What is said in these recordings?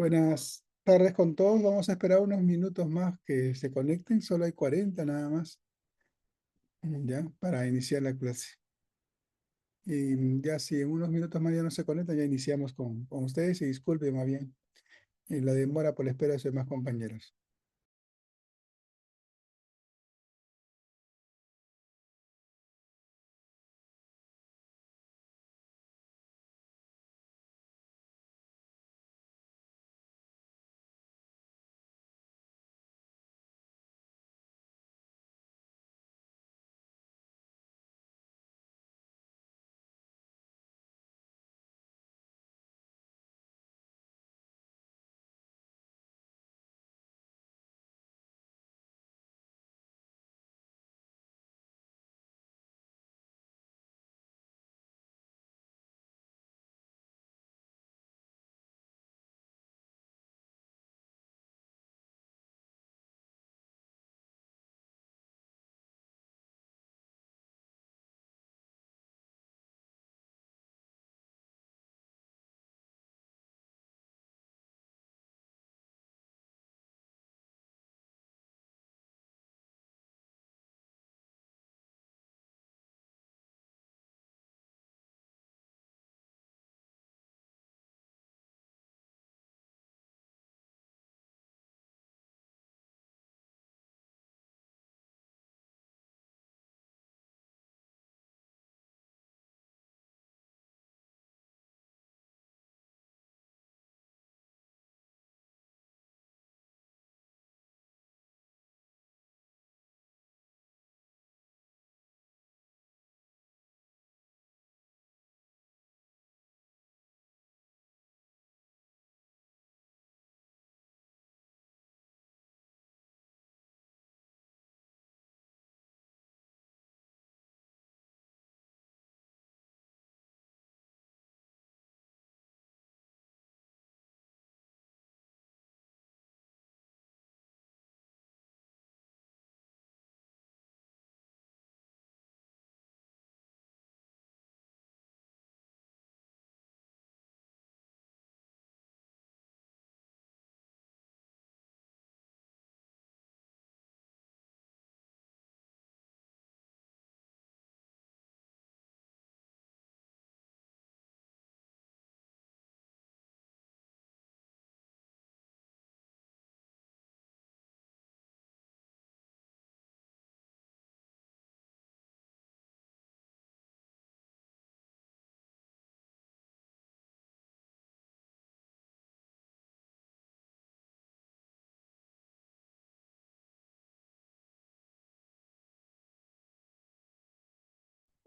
Buenas tardes con todos. Vamos a esperar unos minutos más que se conecten. Solo hay 40 nada más, ya, para iniciar la clase. Y ya si en unos minutos más ya no se conectan, ya iniciamos con ustedes y disculpen más bien la demora por la espera de sus demás compañeros.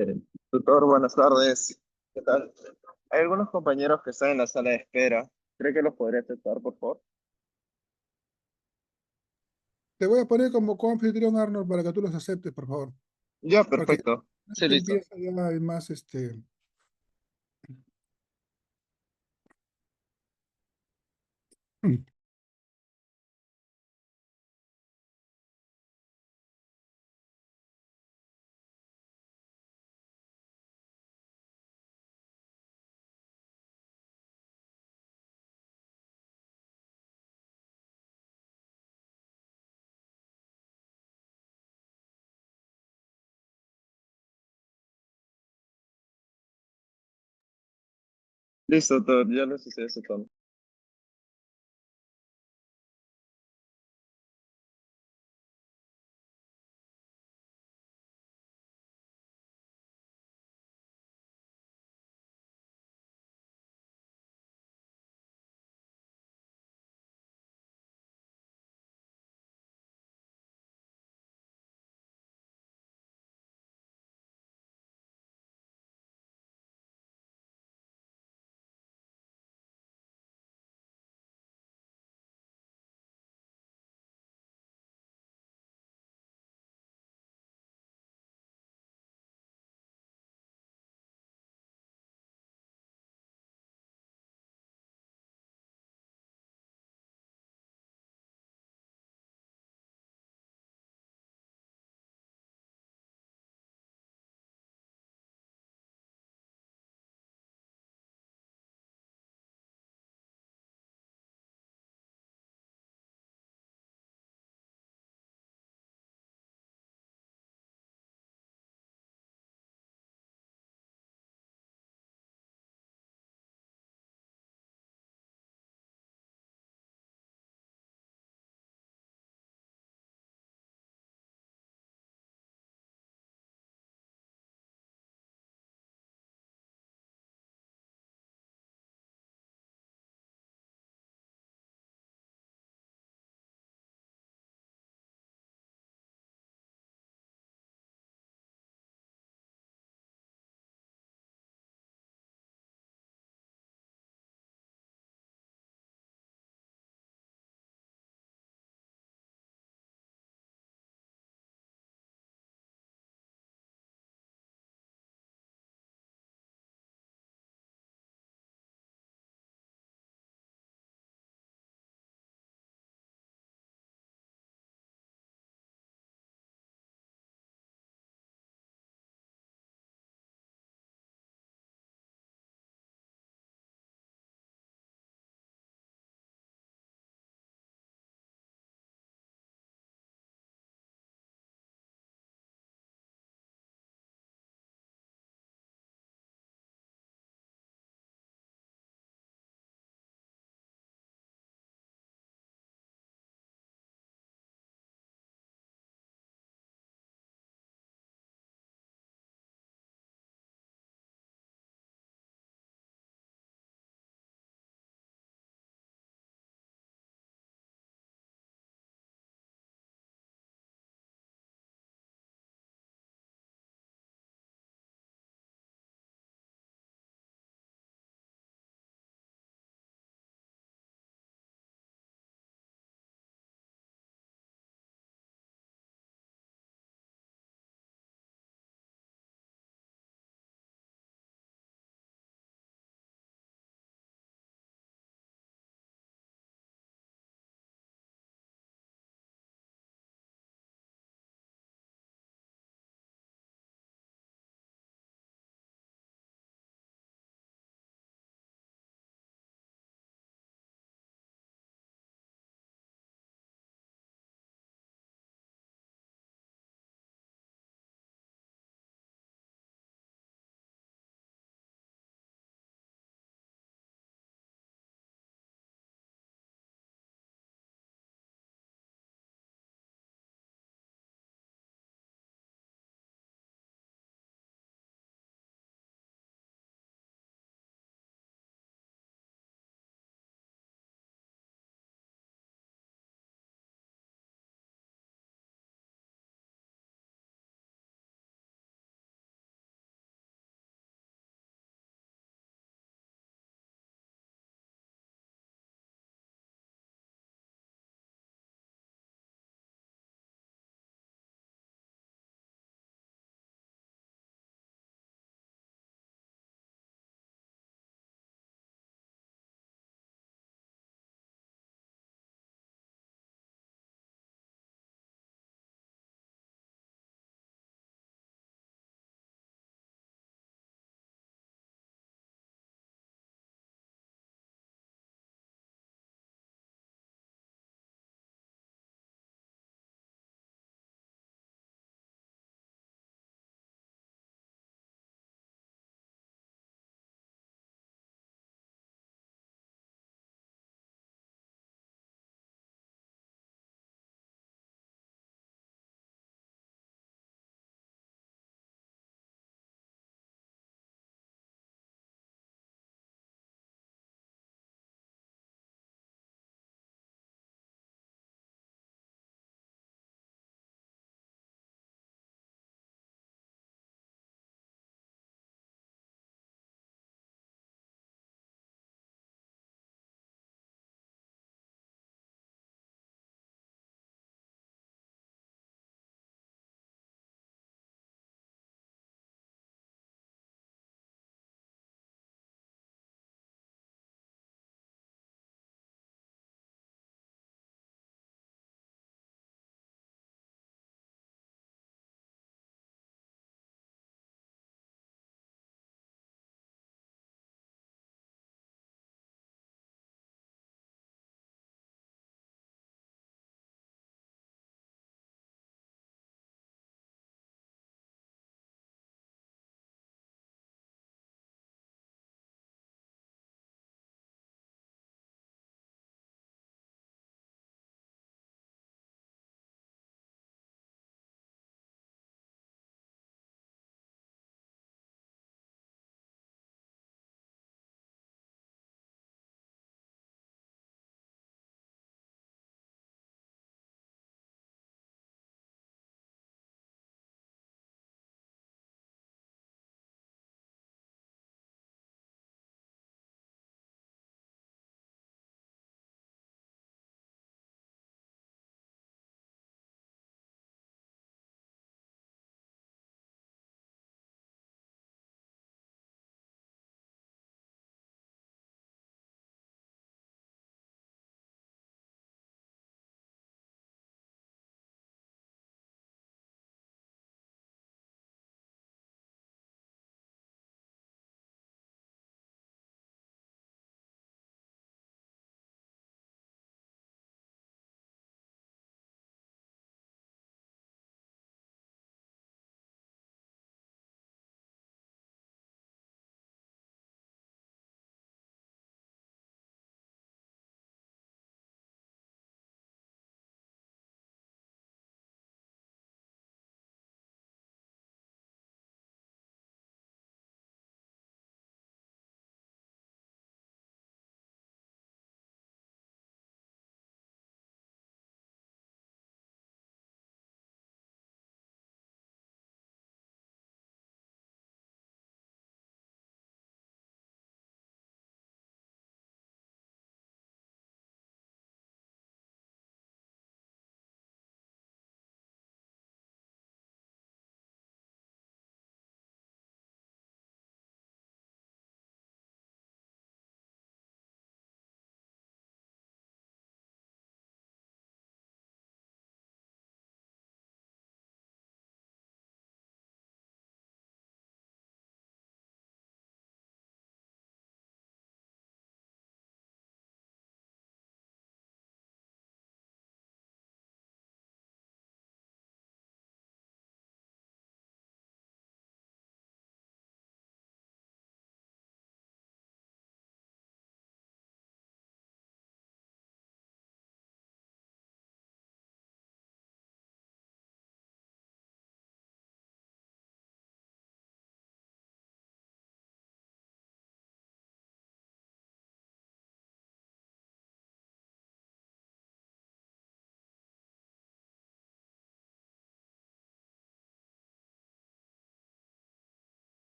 Eh, Tutor, buenas tardes. ¿Qué tal? Hay algunos compañeros que están en la sala de espera. ¿Cree que los podría aceptar, por favor? Te voy a poner como coanfitrión, Arnold, para que tú los aceptes, por favor. Ya, Porque perfecto. Sí, que listo. empieza ya hay más Listo, tutor. Ya los estoy aceptando.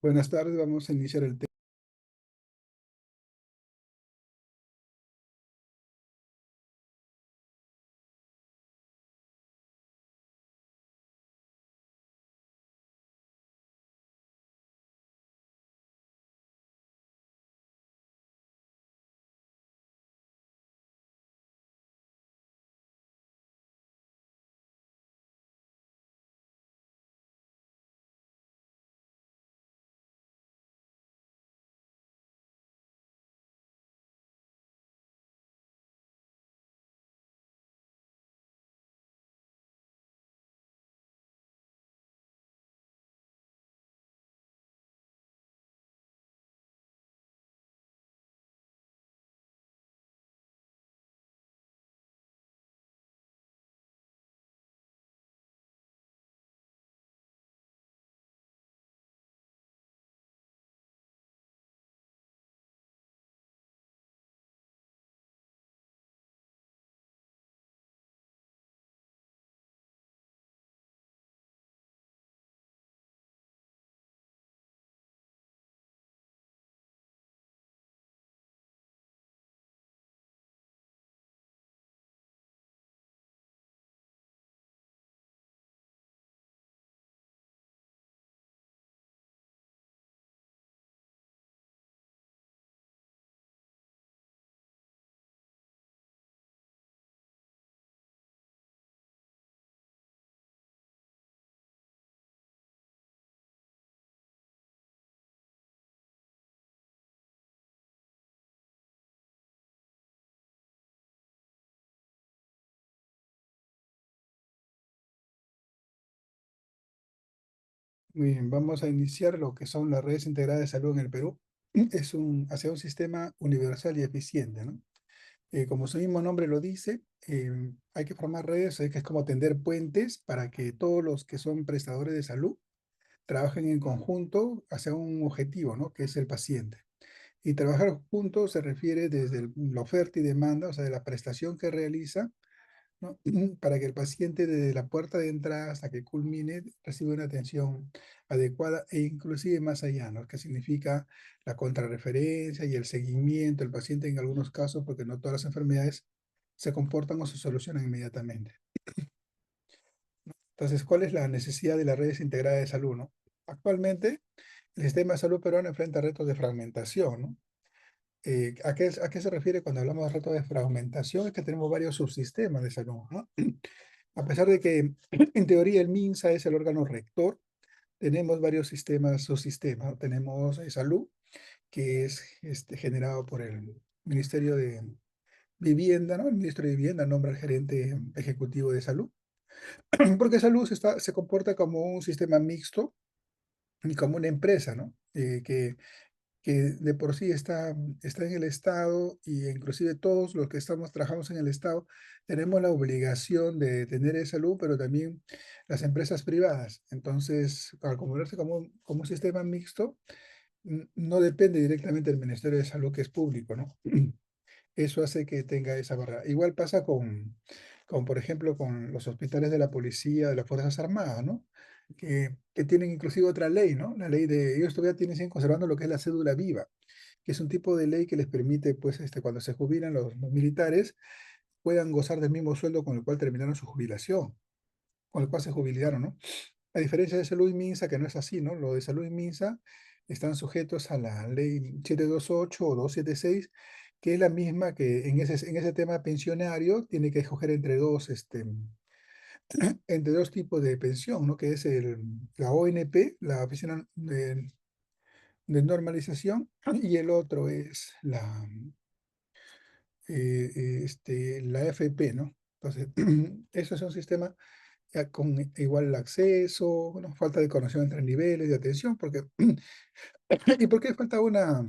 Buenas tardes, vamos a iniciar el tema. Muy bien, vamos a iniciar lo que son las redes integradas de salud en el Perú. Hacia un sistema universal y eficiente, ¿no? Como su mismo nombre lo dice, hay que formar redes, que es como tender puentes para que todos los que son prestadores de salud trabajen en conjunto hacia un objetivo, ¿no? Que es el paciente. Y trabajar juntos se refiere desde la oferta y demanda, o sea, de la prestación que realiza, ¿no? Para que el paciente desde la puerta de entrada hasta que culmine reciba una atención adecuada e inclusive más allá, ¿no? Que significa la contrarreferencia y el seguimiento del paciente en algunos casos, porque no todas las enfermedades se comportan o se solucionan inmediatamente. Entonces, ¿cuál es la necesidad de las redes integradas de salud, no? Actualmente, el sistema de salud peruano enfrenta retos de fragmentación, ¿no? ¿A qué se refiere cuando hablamos de retos de fragmentación? Es que tenemos varios subsistemas de salud, ¿no? A pesar de que en teoría el MINSA es el órgano rector, tenemos varios sistemas, subsistemas, ¿no? Tenemos salud, que es generado por el Ministerio de Vivienda, ¿no? El ministro de Vivienda nombra al gerente ejecutivo de salud, porque salud se comporta como un sistema mixto y como una empresa, ¿no? Que de por sí está en el Estado y inclusive todos los que trabajamos en el Estado tenemos la obligación de tener salud, pero también las empresas privadas. Entonces, al comportarse como un sistema mixto, no depende directamente del Ministerio de Salud, que es público, ¿no? Eso hace que tenga esa barrera. Igual pasa por ejemplo, con los hospitales de la policía, de las Fuerzas Armadas, ¿no? Que tienen inclusive otra ley, ¿no? La ley ellos todavía siguen conservando lo que es la cédula viva, que es un tipo de ley que les permite, pues, cuando se jubilan los militares, puedan gozar del mismo sueldo con el cual terminaron su jubilación, con el cual se jubilaron, ¿no? A diferencia de salud y MINSA, que no es así, ¿no? Lo de salud y MINSA están sujetos a la ley 728 o 276, que es la misma que en ese tema pensionario tiene que escoger entre dos tipos de pensión, ¿no? Que es la ONP, la Oficina de Normalización, y el otro es la AFP, ¿no? Entonces, eso es un sistema con igual el acceso, bueno, falta de conexión entre niveles de atención, porque, ¿y por qué falta una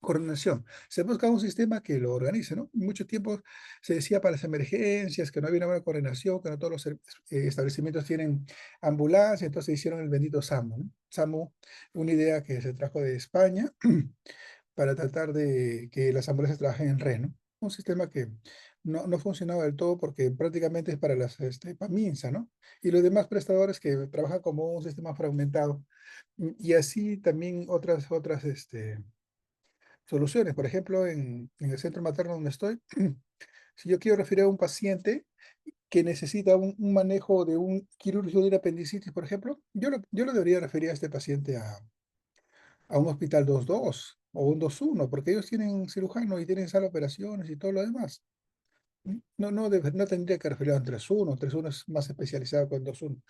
coordinación? Se busca un sistema que lo organice, ¿no? Mucho tiempo se decía para las emergencias que no había una buena coordinación, que no todos los establecimientos tienen ambulancia, entonces hicieron el bendito SAMU, ¿no? SAMU, una idea que se trajo de España, para tratar de que las ambulancias trabajen en red, ¿no? Un sistema que no funcionaba del todo porque prácticamente es para las para Minsa, ¿no? Y los demás prestadores que trabajan como un sistema fragmentado. Y así también otras soluciones. Por ejemplo, en el centro materno donde estoy, si yo quiero referir a un paciente que necesita un manejo de un quirúrgico de una apendicitis, por ejemplo, yo lo debería referir a este paciente a un hospital 2.2 o un 2.1, porque ellos tienen cirujano y tienen sala de operaciones y todo lo demás. No tendría que referir a un 3.1, 3.1 es más especializado que un 2.1.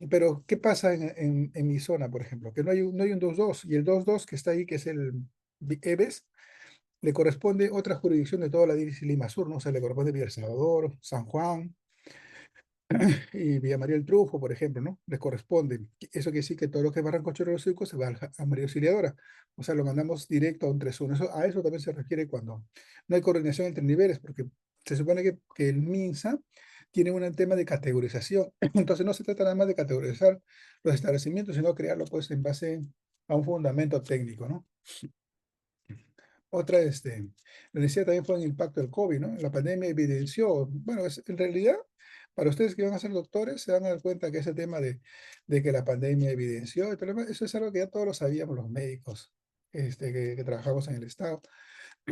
Pero, ¿qué pasa en mi zona, por ejemplo? Que no hay un 2.2 y el 2.2 que está ahí, que es el EBES, le corresponde otra jurisdicción de toda la diócesis Lima Sur, ¿no? O sea, le corresponde Villa El Salvador, San Juan, y Villa María del Triunfo, por ejemplo, ¿no? Les corresponde. Eso quiere decir que todo lo que es Barranco Chorro Circo se va a María Auxiliadora. O sea, lo mandamos directo a un 3-1. A eso también se refiere cuando no hay coordinación entre niveles, porque se supone que el MINSA tiene un tema de categorización. Entonces no se trata nada más de categorizar los establecimientos, sino crearlo pues en base a un fundamento técnico, ¿no? Otra, la necesidad también fue en el impacto del COVID, ¿no? La pandemia evidenció, bueno, en realidad, para ustedes que van a ser doctores, se van a dar cuenta que ese tema de que la pandemia evidenció, y todo lo demás, eso es algo que ya todos lo sabíamos los médicos, que trabajamos en el Estado.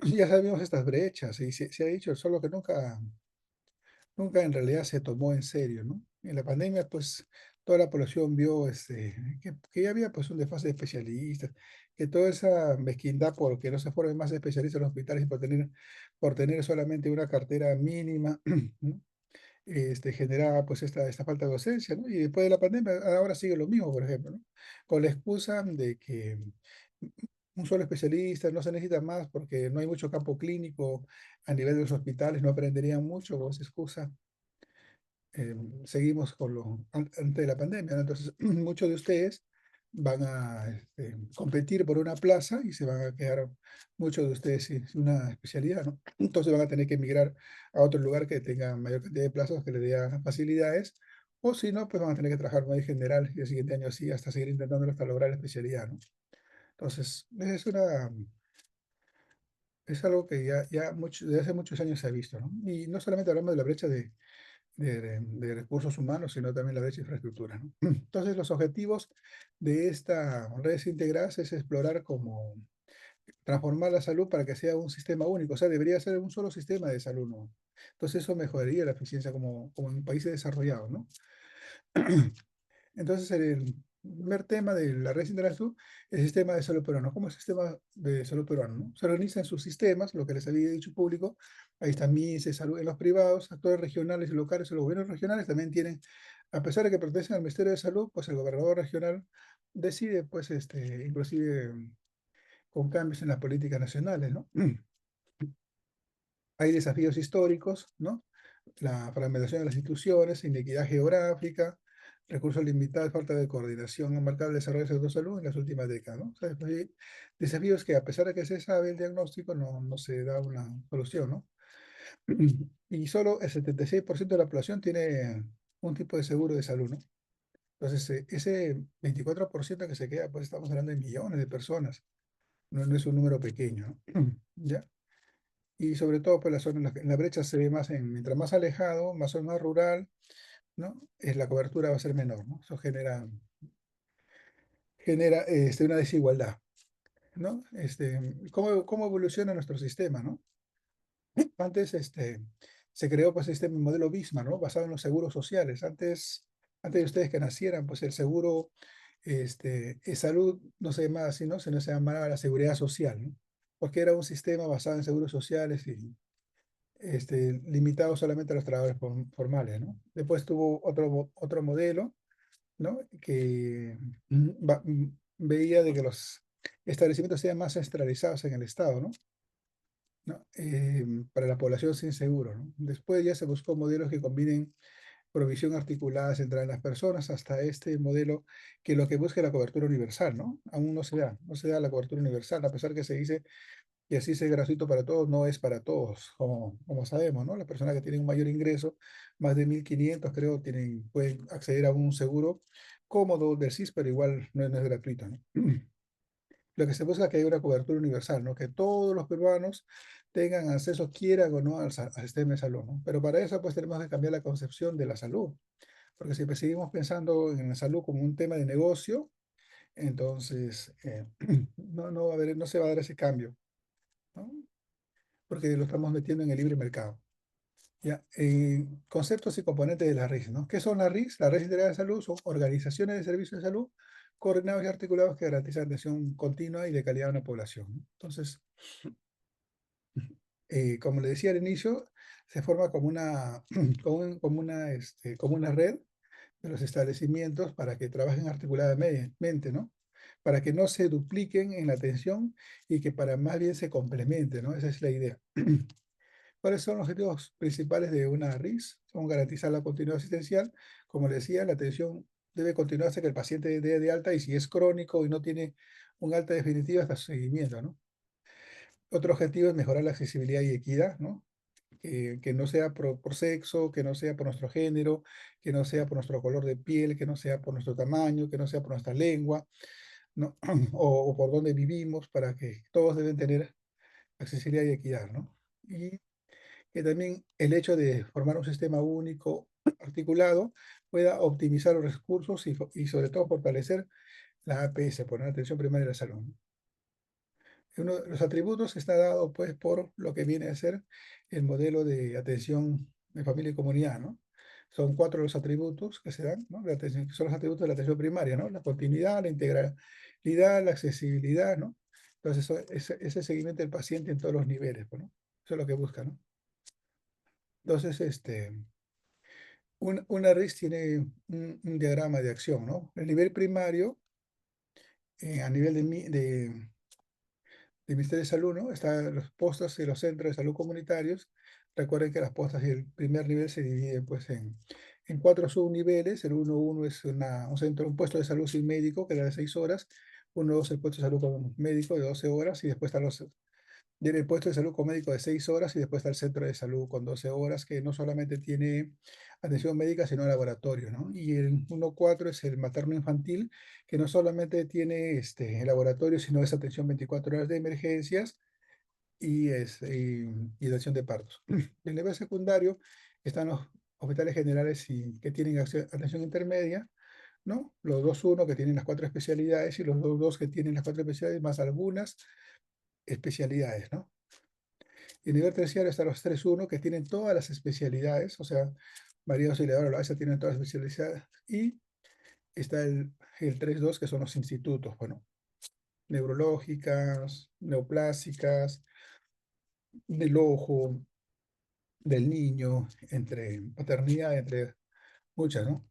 Ya sabíamos estas brechas, y se ha dicho, solo que nunca en realidad se tomó en serio, ¿no? En la pandemia, pues, toda la población vio que ya había pues un desfase de especialistas, que toda esa mezquindad porque no se formen más especialistas en los hospitales y por tener solamente una cartera mínima, ¿no? Generaba pues esta falta de docencia, ¿no? Y después de la pandemia, ahora sigue lo mismo, por ejemplo, ¿no? Con la excusa de que un solo especialista no se necesita más porque no hay mucho campo clínico a nivel de los hospitales, no aprenderían mucho con esa excusa. Seguimos antes de la pandemia, ¿no? Entonces, muchos de ustedes van a competir por una plaza y se van a quedar muchos de ustedes sin una especialidad, ¿no? Entonces van a tener que emigrar a otro lugar que tenga mayor cantidad de plazas, que les dé facilidades, o si no, pues van a tener que trabajar como general y el siguiente año así hasta seguir intentándolo hasta lograr la especialidad, ¿no? Entonces, es algo que desde hace muchos años se ha visto, ¿no? Y no solamente hablamos de la brecha de recursos humanos, sino también la brecha de infraestructura, ¿no? Entonces, los objetivos de esta redes integradas es explorar cómo transformar la salud para que sea un sistema único, o sea, debería ser un solo sistema de salud, ¿no? Entonces, eso mejoraría la eficiencia como en países desarrollados, ¿no? Entonces, el primer tema de la red central sur es el sistema de salud peruano. ¿Cómo es el sistema de salud peruano? ¿No? Se organiza en sus sistemas, lo que les había dicho público. Ahí está MINSE, salud en los privados, actores regionales y locales, los gobiernos regionales también tienen, a pesar de que pertenecen al Ministerio de Salud, pues el gobernador regional decide, pues, inclusive con cambios en las políticas nacionales, ¿no? Hay desafíos históricos, ¿no? La fragmentación de las instituciones, inequidad geográfica, recursos limitados, falta de coordinación han marcado el desarrollo del sector salud en las últimas décadas, ¿no? O sea, pues, hay desafíos que a pesar de que se sabe el diagnóstico, no se da una solución, ¿no? Y solo el 76% de la población tiene un tipo de seguro de salud, ¿no? Entonces, ese 24% que se queda, pues estamos hablando de millones de personas, no es un número pequeño, ¿no? ¿Ya? Y sobre todo, pues la zona, en la brecha se ve más mientras más alejado, más zona rural, ¿no? La cobertura va a ser menor, ¿no? Eso genera una desigualdad, ¿no? ¿Cómo evoluciona nuestro sistema, ¿no? Antes, se creó, pues, modelo Bismarck, ¿no? Basado en los seguros sociales. Antes de ustedes que nacieran, pues, el seguro, salud no se llamaba así, ¿no? Sino se llamaba la seguridad social, ¿no? Porque era un sistema basado en seguros sociales y limitado solamente a los trabajadores formales, ¿no? Después tuvo otro modelo, ¿no? Que veía de que los establecimientos sean más centralizados en el Estado, ¿no? ¿No? Para la población sin seguro, ¿no? Después ya se buscó modelos que combinen provisión articulada centrada en las personas, hasta este modelo que lo que busca es la cobertura universal, ¿no? Aún no se da la cobertura universal, a pesar que se dice y así es gratuito para todos, no es para todos, como sabemos, ¿no? Las personas que tienen un mayor ingreso, más de 1.500 creo, pueden acceder a un seguro cómodo del SIS, pero igual no es gratuito, ¿no? lo que se busca es que haya una cobertura universal, ¿no? Que todos los peruanos tengan acceso, quieran o no, al sistema de salud, ¿no? Pero para eso, pues, tenemos que cambiar la concepción de la salud, porque si pues, seguimos pensando en la salud como un tema de negocio, entonces no va a haber, no se va a dar ese cambio, ¿no? Porque lo estamos metiendo en el libre mercado. Ya, conceptos y componentes de la RIS, ¿no? ¿Qué son las RIS? La Red Integral de Salud son organizaciones de servicios de salud coordinados y articulados que garantizan atención continua y de calidad a una población, ¿no? Entonces, como le decía al inicio, se forma como una, como una red de los establecimientos para que trabajen articuladamente, ¿no? Para que no se dupliquen en la atención y que para más bien se complementen, ¿no? Esa es la idea. ¿Cuáles son los objetivos principales de una RIS? Son garantizar la continuidad asistencial. Como le decía, la atención debe continuar hasta que el paciente dé de alta y si es crónico y no tiene un alta definitiva, hasta su seguimiento, ¿no? Otro objetivo es mejorar la accesibilidad y equidad, ¿no? Que no sea por sexo, que no sea por nuestro género, que no sea por nuestro color de piel, que no sea por nuestro tamaño, que no sea por nuestra lengua, ¿no? O por dónde vivimos, para que todos deben tener accesibilidad y equidad, ¿no? Y que también el hecho de formar un sistema único, articulado, pueda optimizar los recursos y sobre todo fortalecer la APS, por la atención primaria de la salud. Uno de los atributos está dado pues por lo que viene a ser el modelo de atención de familia y comunidad, ¿no? Son cuatro los atributos que se dan, ¿no? Que son los atributos de la atención primaria, ¿no? La continuidad, la integralidad, la accesibilidad, ¿no? Entonces, ese seguimiento del paciente en todos los niveles, pues, ¿no? Eso es lo que busca, ¿no? Entonces, una RIS tiene un diagrama de acción, ¿no? El nivel primario, a nivel de Ministerio de Salud, ¿no? Están los postos y los centros de salud comunitarios. Recuerden que las postas y el primer nivel se dividen pues, en cuatro subniveles. El 1.1 es un centro, un puesto de salud sin médico que da de 6 horas. 1.2 el puesto de salud con médico de 12 horas. Y después están tiene el puesto de salud con médico de 6 horas y después está el centro de salud con 12 horas, que no solamente tiene atención médica, sino laboratorio, ¿no? Y el 1.4 es el materno infantil, que no solamente tiene el laboratorio, sino es atención 24 horas de emergencias y atención de partos. En el nivel secundario están los hospitales generales que tienen atención intermedia, ¿no? Los 2.1 que tienen las cuatro especialidades y los 2.2 que tienen las cuatro especialidades más algunas especialidades, ¿no? Y a nivel terciario están los 3.1 que tienen todas las especialidades, o sea, María Auxiliadora Loaiza tienen todas las especialidades. Y está el 3.2 que son los institutos, bueno, neurológicas, neoplásicas, del ojo, del niño, entre paternidad, entre muchas, ¿no?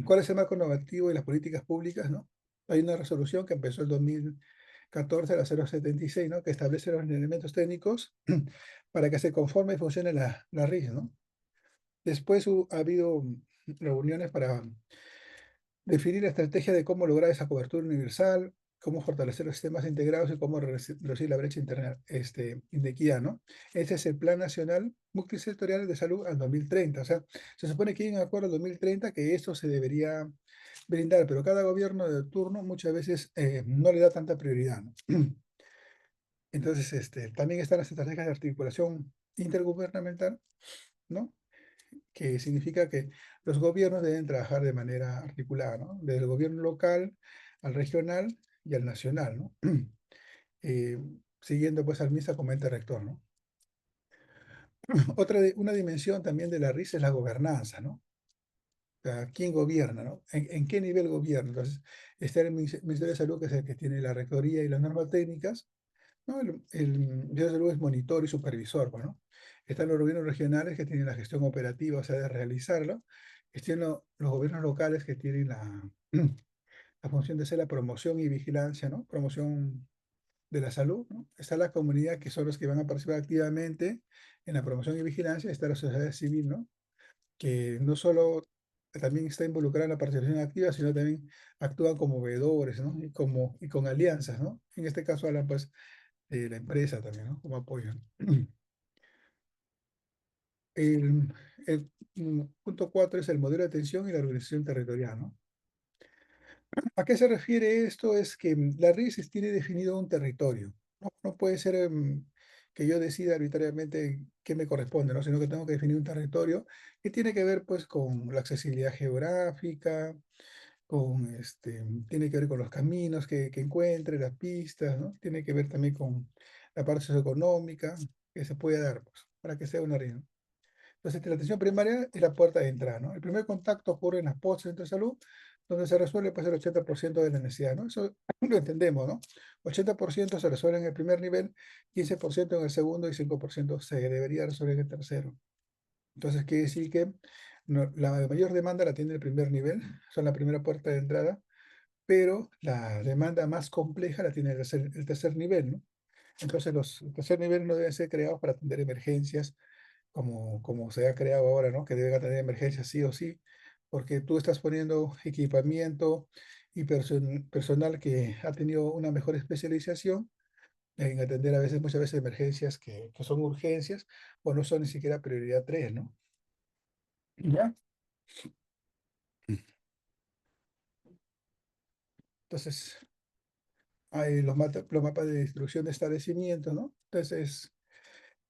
¿Cuál es el marco normativo y las políticas públicas, no? Hay una resolución que empezó el 2014, la 076, ¿no? Que establece los elementos técnicos para que se conforme y funcione la RIS, ¿no? Después ha habido reuniones para definir la estrategia de cómo lograr esa cobertura universal, cómo fortalecer los sistemas integrados y cómo reducir la brecha interna, inequidad, ¿no? Ese es el Plan Nacional Multisectorial de Salud al 2030. O sea, se supone que hay un acuerdo al 2030 que esto se debería brindar, pero cada gobierno de turno muchas veces no le da tanta prioridad, ¿no? Entonces, también están las estrategias de articulación intergubernamental, ¿no? Que significa que los gobiernos deben trabajar de manera articulada, ¿no? Desde el gobierno local al regional y al nacional, ¿no? Eh, Siguiendo pues al MISA como ente rector, ¿no? Una dimensión también de la RIS es la gobernanza, ¿no? O sea, ¿quién gobierna, no? ¿En qué nivel gobierna? Entonces, está el Ministerio de Salud, que es el que tiene la rectoría y las normas técnicas, ¿no? El Ministerio de Salud es monitor y supervisor, pues, ¿no? Están los gobiernos regionales que tienen la gestión operativa, o sea, de realizarlo. Están los gobiernos locales que tienen la función de hacer la promoción y vigilancia, ¿no? Promoción de la salud, ¿no? Está la comunidad, que son los que van a participar activamente en la promoción y vigilancia. Está la sociedad civil, ¿no? Que no solo también está involucrada en la participación activa, sino también actúan como veedores, ¿no? Y con alianzas, ¿no? En este caso hablan, pues, de la empresa también, ¿no? Como apoyo, ¿no? El, el punto 4 es el modelo de atención y la organización territorial, ¿no? ¿A qué se refiere esto? Es que la RIS tiene definido un territorio. No, no puede ser que yo decida arbitrariamente qué me corresponde, ¿no? Sino que tengo que definir un territorio que tiene que ver pues con la accesibilidad geográfica, tiene que ver con los caminos que encuentre, las pistas, ¿no? Tiene que ver también con la parte socioeconómica que se puede dar, pues, para que sea una RIS, ¿no? Entonces, la atención primaria es la puerta de entrada, ¿no? El primer contacto ocurre en las POS, centros de salud, donde se resuelve pues, el 80% de la necesidad, ¿no? Eso lo entendemos, ¿no? 80% se resuelve en el primer nivel, 15% en el segundo y 5% se debería resolver en el tercero. Entonces, quiere decir que la mayor demanda la tiene el primer nivel, son la primera puerta de entrada, pero la demanda más compleja la tiene el tercer nivel, ¿no? Entonces, el tercer nivel no deben ser creados para atender emergencias como se ha creado ahora, ¿no? Que deben atender emergencias sí o sí, porque tú estás poniendo equipamiento y personal que ha tenido una mejor especialización en atender a veces, muchas veces emergencias que son urgencias o no son ni siquiera prioridad 3, ¿no? ¿Ya? Entonces, hay los mapas de distribución de establecimientos, ¿no? Entonces,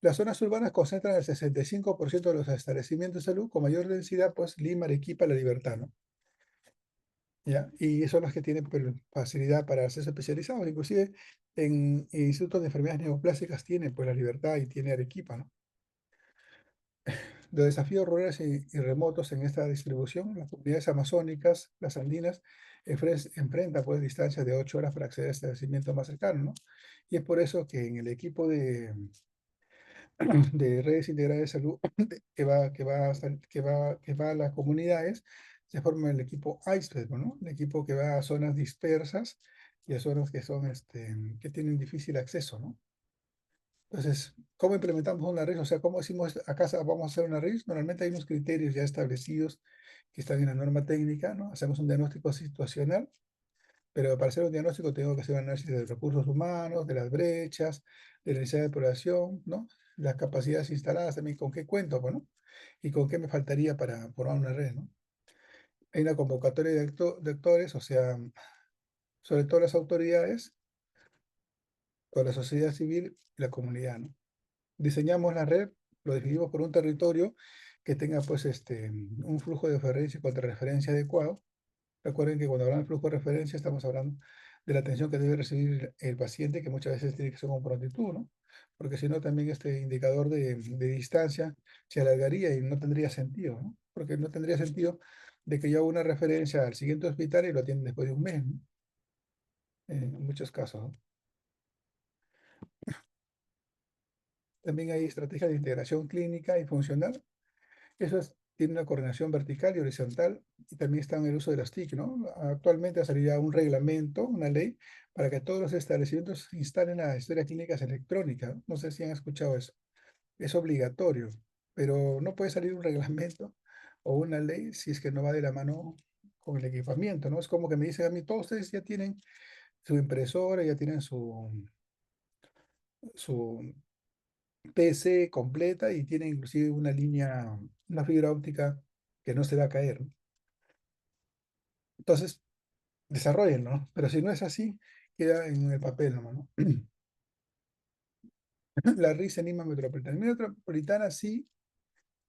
las zonas urbanas concentran el 65% de los establecimientos de salud con mayor densidad, pues Lima, Arequipa, La Libertad, ¿no? ¿Ya? Y son los que tienen pues, facilidad para hacerse especializados. Inclusive en institutos de enfermedades neoplásicas tienen pues La Libertad y tiene Arequipa, ¿no? Los desafíos rurales y remotos en esta distribución, las comunidades amazónicas, las andinas, enfrentan pues distancias de 8 horas para acceder a establecimientos más cercanos, ¿no? Y es por eso que en el equipo de redes integradas de salud que va a las comunidades, se forma el equipo iceberg, ¿no? El equipo que va a zonas dispersas y a zonas que son, que tienen difícil acceso, ¿no? Entonces, ¿cómo implementamos una RIS? O sea, ¿cómo decimos acá vamos a hacer una RIS? Normalmente hay unos criterios ya establecidos que están en la norma técnica, ¿no? Hacemos un diagnóstico situacional, pero para hacer un diagnóstico tengo que hacer un análisis de recursos humanos, de las brechas, de la necesidad de población, ¿no? Las capacidades instaladas también, con qué cuento, pues, ¿no? Y con qué me faltaría para formar una red, ¿no? Hay una convocatoria de actores, o sea, sobre todo las autoridades, con la sociedad civil y la comunidad, ¿no? Diseñamos la red, lo definimos por un territorio que tenga, pues, un flujo de referencia y contrarreferencia adecuado. Recuerden que cuando hablamos de flujo de referencia estamos hablando de la atención que debe recibir el paciente, que muchas veces tiene que ser con prontitud, ¿no? Porque si no, también este indicador de distancia se alargaría y no tendría sentido, ¿no? Porque no tendría sentido de que yo haga una referencia al siguiente hospital y lo atienden después de un mes, ¿no? En muchos casos, ¿no? También hay estrategias de integración clínica y funcional. Tiene una coordinación vertical y horizontal y también está en el uso de las TIC, ¿no? Actualmente ha salido ya un reglamento, una ley, para que todos los establecimientos instalen las historias clínicas electrónicas. No sé si han escuchado eso. Es obligatorio, pero no puede salir un reglamento o una ley si es que no va de la mano con el equipamiento, ¿no? Es como que me dicen a mí, todos ustedes ya tienen su impresora, ya tienen su PC completa y tienen inclusive una línea, una fibra óptica que no se va a caer, ¿no? Entonces, desarrollen, ¿no? Pero si no es así, queda en el papel, ¿no? La RIS en Lima Metropolitana. Lima Metropolitana sí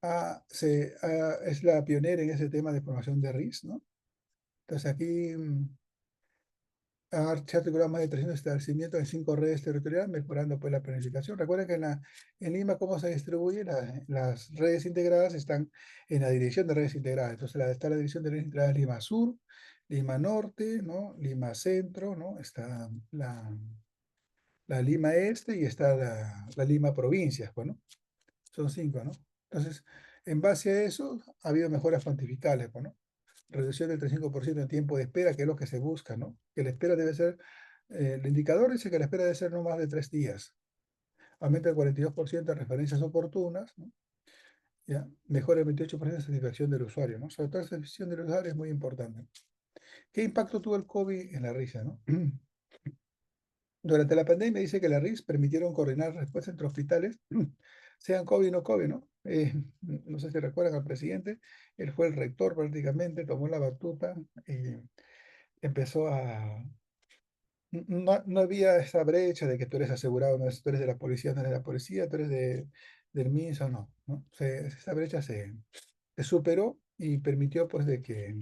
es la pionera en ese tema de formación de RIS, ¿no? Entonces aquí se ha articulado más de 300 establecimientos en 5 redes territoriales, mejorando pues la planificación. Recuerden que en Lima, ¿cómo se distribuye? Las redes integradas están en la dirección de redes integradas. Entonces está la dirección de redes integradas Lima Sur, Lima Norte, ¿no? Lima Centro, ¿no? Está la Lima Este y está la Lima Provincias, pues, ¿no? Son 5, ¿no? Entonces, en base a eso, ha habido mejoras cuantificables, pues, ¿no? Reducción del 35% en tiempo de espera, que es lo que se busca, ¿no? Que la espera debe ser, el indicador dice que la espera debe ser no más de 3 días. Aumenta el 42% en referencias oportunas, ¿no? ¿Ya? Mejora el 28% de satisfacción del usuario, ¿no? Sobre todo la satisfacción del usuario es muy importante. ¿Qué impacto tuvo el COVID en la risa, no? Durante la pandemia dice que la RIS permitieron coordinar respuestas entre hospitales, sean COVID o no COVID, ¿no? No sé si recuerdan al presidente, él fue el rector prácticamente, tomó la batuta empezó a... No había esa brecha de que tú eres asegurado, no eres, tú eres de la policía, no eres de la policía, tú eres del MINSA, no. Esa brecha se superó y permitió pues de que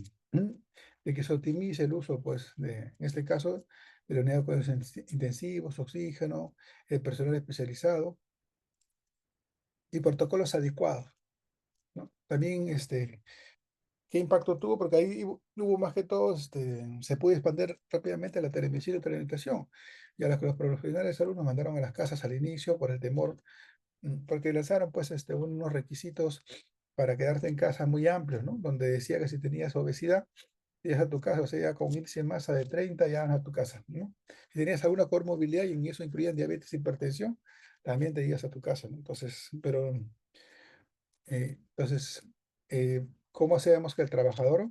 se optimice el uso pues en este caso de los unidades de cuidados intensivos, oxígeno, el personal especializado y protocolos adecuados, ¿no? También ¿qué impacto tuvo? Porque ahí hubo más que todo, se pudo expandir rápidamente la telemedicina y telemeditación. Ya los profesionales de salud nos mandaron a las casas al inicio por el temor, porque lanzaron pues unos requisitos para quedarte en casa muy amplios, ¿no? Donde decía que si tenías obesidad, ibas a tu casa, o sea, con índice de masa de 30, ya a tu casa, ¿no? Si tenías alguna comorbilidad, y en eso incluían diabetes, hipertensión, también te ibas a tu casa, ¿no? Entonces, entonces, ¿cómo hacemos que el trabajador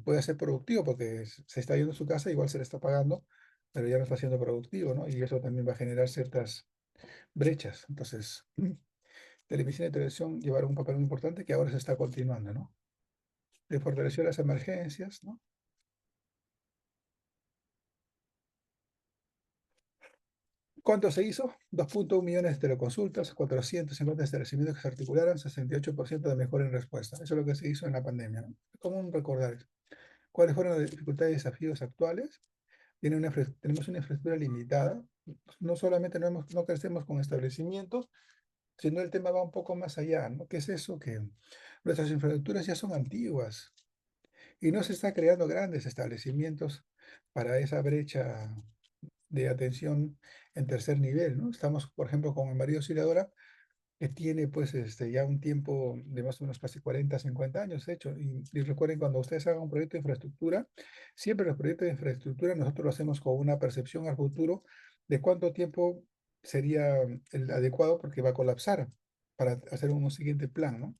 pueda ser productivo? Porque se está yendo a su casa, igual se le está pagando, pero ya no está siendo productivo, ¿no? Y eso también va a generar ciertas brechas. Entonces, televisión y televisión llevaron un papel muy importante que ahora se está continuando, ¿no? Se fortaleció las emergencias, ¿no? ¿Cuánto se hizo? 2,1 millones de teleconsultas, 450 establecimientos que se articularan, 68% de mejora en respuesta. Eso es lo que se hizo en la pandemia, ¿no? Es común recordar eso. ¿Cuáles fueron las dificultades y desafíos actuales? Tenemos una infraestructura limitada. No solamente no crecemos con establecimientos, sino el tema va un poco más allá, ¿no? ¿Qué es eso? Que nuestras infraestructuras ya son antiguas y no se está creando grandes establecimientos para esa brecha de atención en tercer nivel, ¿no? Estamos, por ejemplo, con el marido Auxiliadora, que tiene pues ya un tiempo de más o menos casi 40, 50 años hecho. Y recuerden, cuando ustedes hagan un proyecto de infraestructura, siempre los proyectos de infraestructura nosotros lo hacemos con una percepción al futuro de cuánto tiempo sería el adecuado porque va a colapsar para hacer un siguiente plan, ¿no?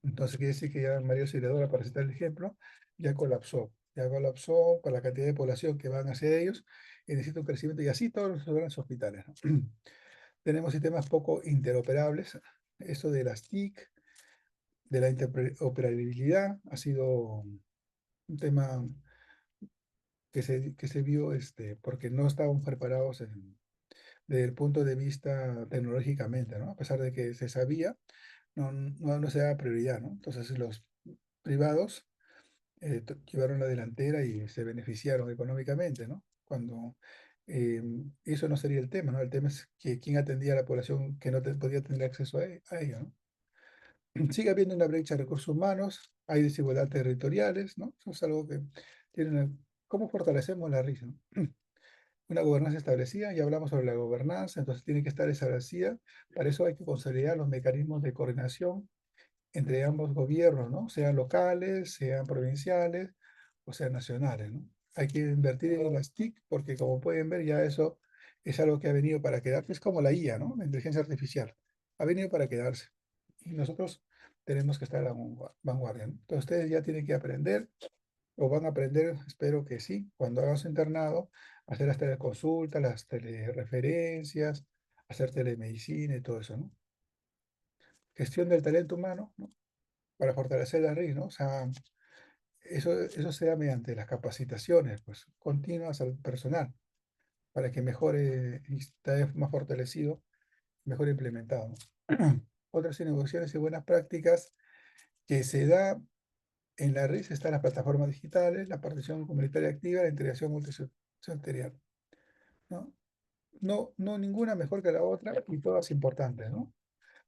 Entonces quiere decir que ya María Auxiliadora, para citar el ejemplo, ya colapsó con la cantidad de población que van hacia ellos y necesita un crecimiento y así todos los grandes hospitales, ¿no? Tenemos sistemas poco interoperables. Eso de las TIC, de la interoperabilidad, ha sido un tema que se vio porque no estábamos preparados desde el punto de vista tecnológicamente, ¿no? A pesar de que se sabía, no se daba prioridad, ¿no? Entonces los privados llevaron la delantera y se beneficiaron económicamente, ¿no? Cuando eh, eso no sería el tema, ¿no? El tema es que quién atendía a la población que no podía tener acceso a ello, ¿no? Sigue habiendo una brecha de recursos humanos, hay desigualdades territoriales, ¿no? Eso es algo que tiene ¿Cómo fortalecemos la risa, ¿no? Una gobernanza establecida, ya hablamos sobre la gobernanza, entonces tiene que estar establecida. Para eso hay que consolidar los mecanismos de coordinación entre ambos gobiernos, ¿no? Sean locales, sean provinciales o sean nacionales, ¿no? Hay que invertir en las TIC porque como pueden ver ya eso es algo que ha venido para quedarse, es como la IA, ¿no? La inteligencia artificial, ha venido para quedarse y nosotros tenemos que estar a la vanguardia, ¿no? Entonces ustedes ya tienen que aprender o van a aprender, espero que sí, cuando hagan su internado, a hacer las teleconsultas, las telereferencias, hacer telemedicina y todo eso, ¿no? Gestión del talento humano, ¿no? Para fortalecer la RI, ¿no? O sea, eso se da mediante las capacitaciones, pues, continuas al personal, para que mejore y esté más fortalecido, mejor implementado, ¿no? Otras negociaciones y buenas prácticas que se da en la RIS están las plataformas digitales, la partición comunitaria activa, la integración multisectorial, ¿no? No ninguna mejor que la otra y todas importantes, ¿no?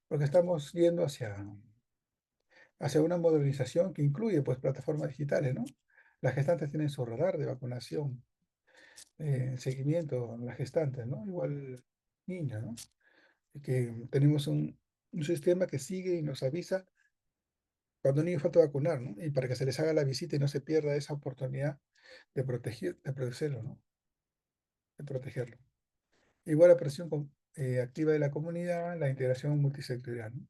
Porque estamos yendo hacia una modernización que incluye pues plataformas digitales, ¿no? Las gestantes tienen su radar de vacunación, seguimiento a las gestantes, ¿no? Igual niños, ¿no? Y que tenemos un sistema que sigue y nos avisa cuando un niño falta vacunar, ¿no? Y para que se les haga la visita y no se pierda esa oportunidad de protegerlo, ¿no? De protegerlo. Igual la presión activa de la comunidad, la integración multisectorial, ¿no?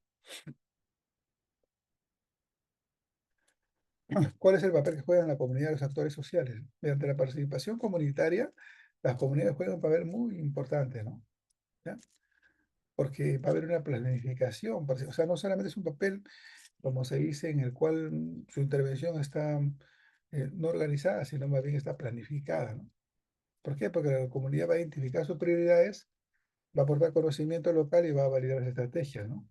¿Cuál es el papel que juegan la comunidad los actores sociales? Mediante la participación comunitaria, las comunidades juegan un papel muy importante, ¿no? ¿Ya? Porque va a haber una planificación, o sea, no solamente es un papel, como se dice, en el cual su intervención está no organizada, sino más bien está planificada, ¿no? ¿Por qué? Porque la comunidad va a identificar sus prioridades, va a aportar conocimiento local y va a validar las estrategias, ¿no?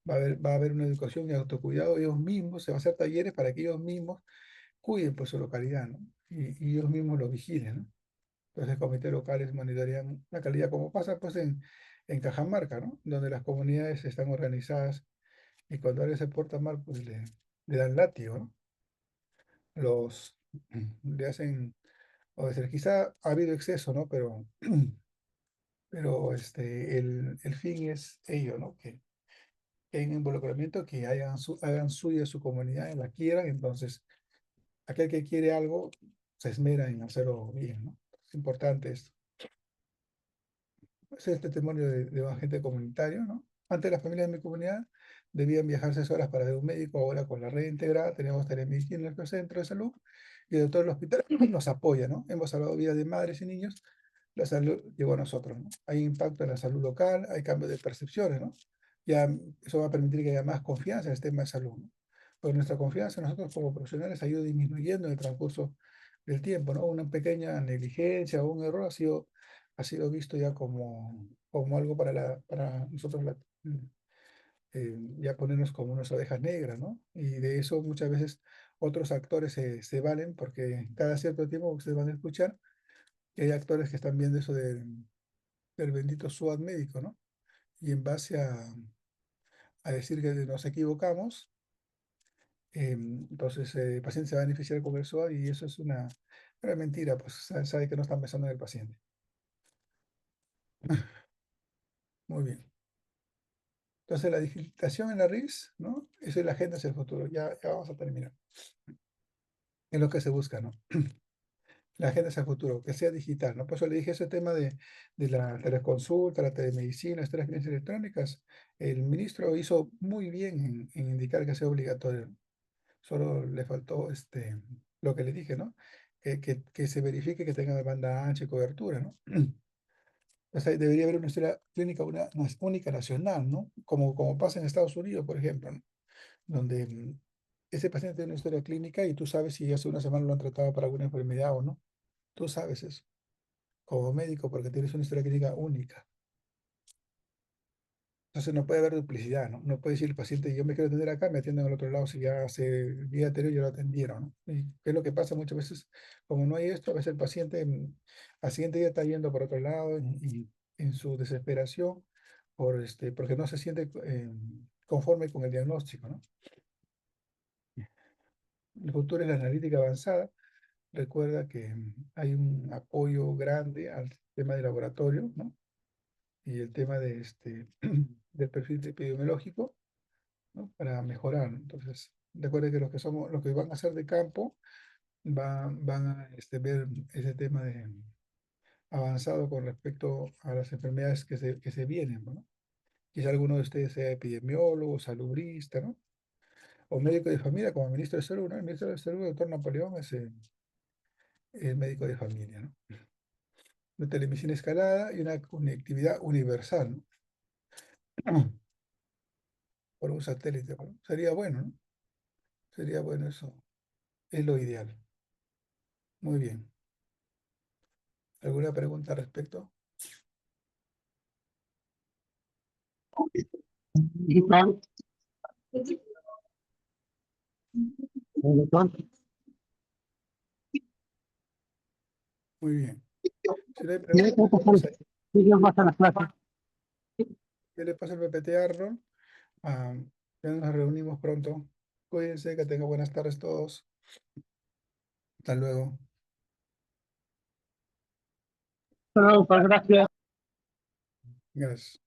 Va a haber una educación y autocuidado ellos mismos, se van a hacer talleres para que ellos mismos cuiden pues su localidad, ¿no? Y ellos mismos lo vigilen, ¿no? Entonces, comités locales monitorean la calidad, como pasa pues en Cajamarca, ¿no? Donde las comunidades están organizadas y cuando alguien se porta mal, pues le dan látigo, ¿no? Los, le hacen, o decir, quizá ha habido exceso, ¿no? Pero el fin es ello, ¿no? Que hay un involucramiento, que hagan suya su comunidad, y la quieran, entonces aquel que quiere algo se esmera en hacerlo bien, ¿no? Es importante esto. Ese es el testimonio de un agente comunitario, ¿no? Antes las familias de mi comunidad debían viajar 6 horas para ver un médico, ahora con la red integrada tenemos telemedicina en nuestro centro de salud y el doctor del hospital nos apoya, ¿no? Hemos salvado vidas de madres y niños, la salud llegó a nosotros, ¿no? Hay impacto en la salud local, hay cambio de percepciones, ¿no? Ya eso va a permitir que haya más confianza en el sistema de salud, ¿no? Porque nuestra confianza en nosotros como profesionales ha ido disminuyendo en el transcurso del tiempo, ¿no? Una pequeña negligencia o un error ha sido visto ya como algo para nosotros ya ponernos como unas ovejas negras, ¿no? Y de eso muchas veces otros actores se valen porque cada cierto tiempo ustedes van a escuchar que hay actores que están viendo eso del bendito SWAT médico, ¿no? Y en base a decir que nos equivocamos, entonces el paciente se va a beneficiar con el SWAT y eso es una mentira, pues sabe que no están pensando en el paciente. Muy bien. Entonces, la digitación en la RIS, ¿no? Eso es la agenda hacia el futuro. Ya vamos a terminar. Es lo que se busca, ¿no? La agenda hacia el futuro, que sea digital, ¿no? Por eso le dije ese tema de la teleconsulta, la telemedicina, las experiencias electrónicas. El ministro hizo muy bien en indicar que sea obligatorio. Solo le faltó lo que le dije, ¿no? Que se verifique que tenga banda ancha y cobertura, ¿no? O sea, debería haber una historia clínica una única nacional, ¿no? Como pasa en Estados Unidos, por ejemplo, ¿no? Donde ese paciente tiene una historia clínica y tú sabes si hace una semana lo han tratado para alguna enfermedad o no. Tú sabes eso, como médico, porque tienes una historia clínica única. Entonces no puede haber duplicidad, ¿no? No puede decir el paciente, yo me quiero atender acá, me atienden al otro lado si ya hace el día anterior ya lo atendieron, ¿no? Y qué es lo que pasa muchas veces, como no hay esto, a veces el paciente al siguiente día está yendo por otro lado y en su desesperación porque no se siente conforme con el diagnóstico, ¿no? El futuro es la analítica avanzada. Recuerda que hay un apoyo grande al tema de laboratorio, ¿no? Y el tema del perfil epidemiológico, ¿no? Para mejorar, ¿no? Entonces, recuerda que los que van a hacer de campo van a ver ese tema de avanzado con respecto a las enfermedades que se vienen, ¿no? Quizá alguno de ustedes sea epidemiólogo, salubrista, ¿no? O médico de familia, como ministro de salud, ¿no? El ministro de salud, el doctor Napoleón, es el médico de familia, ¿no? Una telemedicina escalada y una conectividad universal, ¿no? Por un satélite, ¿no? Sería bueno, ¿no? Sería bueno eso. Es lo ideal. Muy bien. ¿Alguna pregunta al respecto? Digital. Muy bien. Si no hay Y ahí preguntas, entonces Dios va a las clases. yo le paso el PPT a Arnold. Ah, ya nos reunimos pronto. Cuídense, que tengan buenas tardes todos. Hasta luego. Solo, gracias. Gracias.